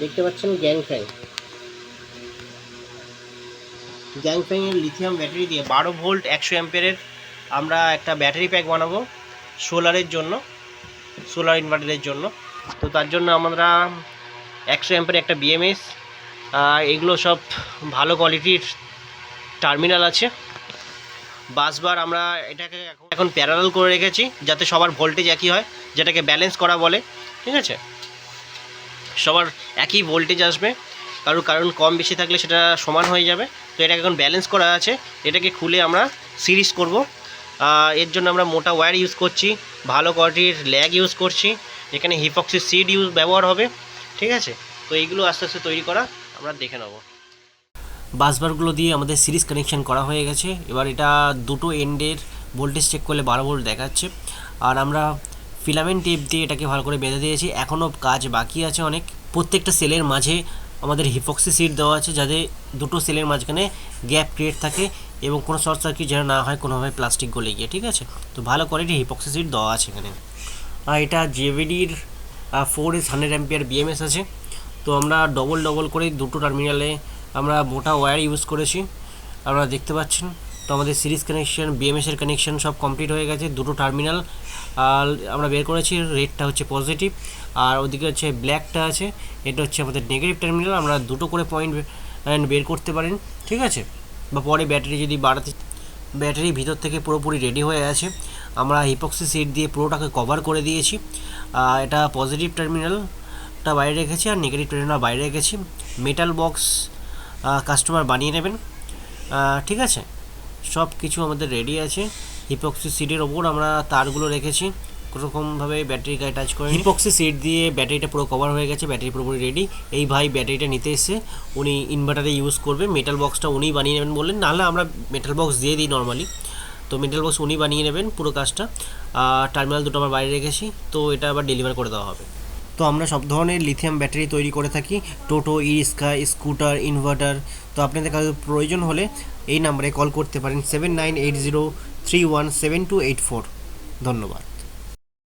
দেখতে পাচ্ছেন গ্যাংফ্যাংয়ের lithium battery দিয়ে 12 ভোল্ট 100 অ্যাম্পিয়ারের আমরা একটা ব্যাটারি প্যাক বানাবো সোলারের জন্য, সোলার ইনভার্টারের জন্য। তো তার জন্য আমরা 100 অ্যাম্পিয়ারের একটা বিএমএস, এগুলো সব ভালো কোয়ালিটির টার্মিনাল আছে। বাসবার আমরা এটাকে এখন প্যারালাল করে রেখেছি যাতে সবার ভোল্টেজ একই হয়, যেটাকে ব্যালেন্স করা বলে। ঠিক আছে, সবার একই ভোল্টেজ আসবে, কারণ কম বেশি থাকলে সেটা সমান হয়ে যাবে। তো এটাকে এখন ব্যালেন্স করা আছে, এটাকে খুলে আমরা সিরিজ করব। এর জন্য আমরা মোটা ওয়্যার ইউজ করছি, ভালো কোয়ালিটির ল্যাগ ইউজ করছি, এখানে হিপক্সি সিড ব্যবহার হবে। ঠিক আছে, তো এইগুলো আস্তে আস্তে তৈরি করা আমরা দেখে নেব। বাসবারগুলো দিয়ে আমাদের সিরিজ কানেকশান করা হয়ে গেছে। এবার এটা দুটো এন্ডের ভোল্টেজ চেক করলে 12 ভোল্ট দেখাচ্ছে। আর আমরা ফিলামেন্ট টেপ দিয়ে এটাকে ভালো করে বেঁধে দিয়েছি, এখনও কাজ বাকি আছে অনেক। প্রত্যেকটা সেলের মাঝে আমাদের হিপক্সি সিড দেওয়া আছে যাতে দুটো সেলের মাঝখানে গ্যাপ ক্রিয়েট থাকে এবং কোনো শর্ট সার্কিট যেন না হয় কোনোভাবে প্লাস্টিক গলে গিয়ে। ঠিক আছে, তো ভালো কোয়ালিটির হিপক্সি সিড দেওয়া আছে এখানে। আর এটা জেভিডির 4S100 অ্যাম্পিয়ার বিএমএস আছে। তো আমরা ডবল করে দুটো টার্মিনালে আমরা মোটা ওয়্যার ইউজ করেছি, আপনারা দেখতে পাচ্ছেন। তো আমাদের সিরিজ কানেকশন, বিএমএসের কানেকশন সব কমপ্লিট হয়ে গেছে। দুটো টার্মিনাল আর আমরা বের করেছি, রেডটা হচ্ছে পজিটিভ আর ওদিকে হচ্ছে ব্ল্যাকটা আছে, এটা হচ্ছে আমাদের নেগেটিভ টার্মিনাল। আমরা দুটো করে পয়েন্ট বের করতে পারেন। ঠিক আছে, বা পরে ব্যাটারি যদি বাড়াতে, ব্যাটারি ভিতর থেকে পুরোপুরি রেডি হয়ে আছে। আমরা হিপক্সি সিট দিয়ে পুরোটাকে কভার করে দিয়েছি। এটা পজিটিভ টার্মিনালটা বাইরে রেখেছি আর নেগেটিভ টার্মিনাল বাইরে রেখেছি। মেটাল বক্স কাস্টমার বানিয়ে নেবেন। ঠিক আছে, সব কিছু আমাদের রেডি আছে। হিপক্সি সিটের ওপর আমরা তারগুলো রেখেছি, কোনোরকমভাবে ব্যাটারি গায়ে টাচ করে। হিপক্সি সিট দিয়ে ব্যাটারিটা পুরো কভার হয়ে গেছে, ব্যাটারি পুরোপুরি রেডি। এই ভাই ব্যাটারিটা নিতে এসে উনি ইনভার্টারে ইউজ করবে, মেটাল বক্সটা উনিই বানিয়ে নেবেন বললেন, নাহলে আমরা মেটাল বক্স দিয়ে দিই নর্মালি। তো মেটাল বক্স উনি বানিয়ে নেবেন পুরো কাজটা। টার্মিনাল দুটো আমরা বাইরে রেখেছি, তো এটা আবার ডেলিভার করে দেওয়া হবে। তো আমরা সব ধরনের লিথিয়াম ব্যাটারি তৈরি করে থাকি, টোটো, ই রিক্সা, স্কুটার, ইনভার্টার। তো আপনাদের কাছে প্রয়োজন হলে এই নাম্বারে কল করতে পারেন 7980317284। ধন্যবাদ।